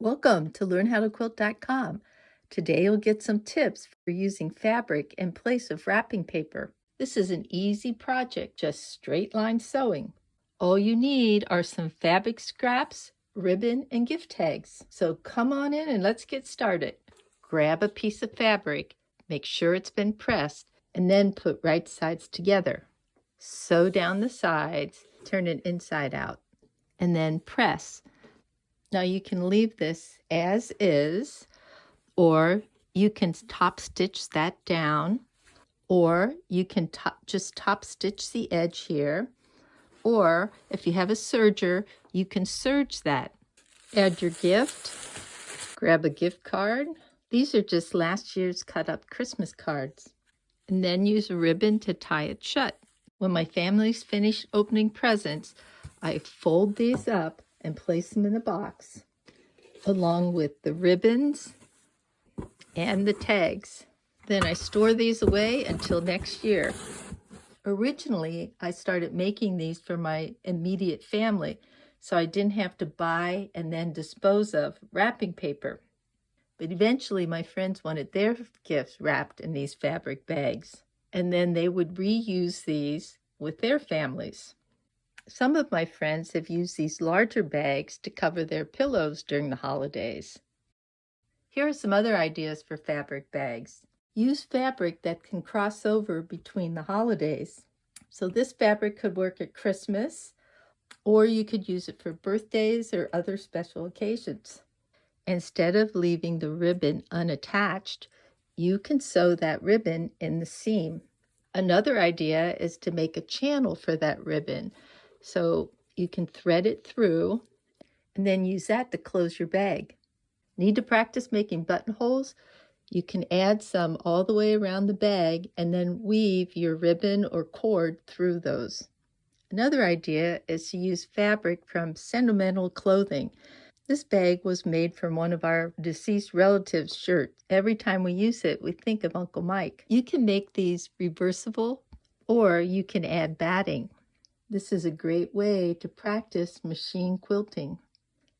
Welcome to LearnHowToQuilt.com. Today you'll get some tips for using fabric in place of wrapping paper. This is an easy project, just straight line sewing. All you need are some fabric scraps, ribbon, and gift tags. So come on in and let's get started. Grab a piece of fabric, make sure it's been pressed, and then put right sides together. Sew down the sides, turn it inside out, and then press. Now you can leave this as is, or you can top stitch that down, or you can just top stitch the edge here, or if you have a serger, you can serge that. Add your gift, grab a gift card. These are just last year's cut up Christmas cards. And then use a ribbon to tie it shut. When my family's finished opening presents, I fold these up and place them in a box, along with the ribbons and the tags. Then I store these away until next year. Originally, I started making these for my immediate family, so I didn't have to buy and then dispose of wrapping paper. But eventually, my friends wanted their gifts wrapped in these fabric bags, and then they would reuse these with their families. Some of my friends have used these larger bags to cover their pillows during the holidays. Here are some other ideas for fabric bags. Use fabric that can cross over between the holidays. So this fabric could work at Christmas, or you could use it for birthdays or other special occasions. Instead of leaving the ribbon unattached, you can sew that ribbon in the seam. Another idea is to make a channel for that ribbon. So you can thread it through and then use that to close your bag. Need to practice making buttonholes? You can add some all the way around the bag and then weave your ribbon or cord through those. Another idea is to use fabric from sentimental clothing. This bag was made from one of our deceased relatives' shirts. Every time we use it, we think of Uncle Mike. You can make these reversible, or you can add batting. This is a great way to practice machine quilting.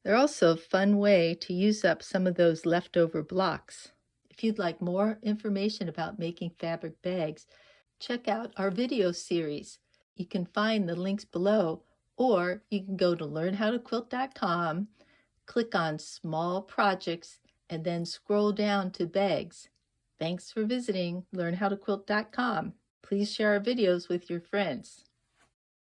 They're also a fun way to use up some of those leftover blocks. If you'd like more information about making fabric bags, check out our video series. You can find the links below, or you can go to LearnHowToQuilt.com, click on Small Projects, and then scroll down to Bags. Thanks for visiting LearnHowToQuilt.com. Please share our videos with your friends.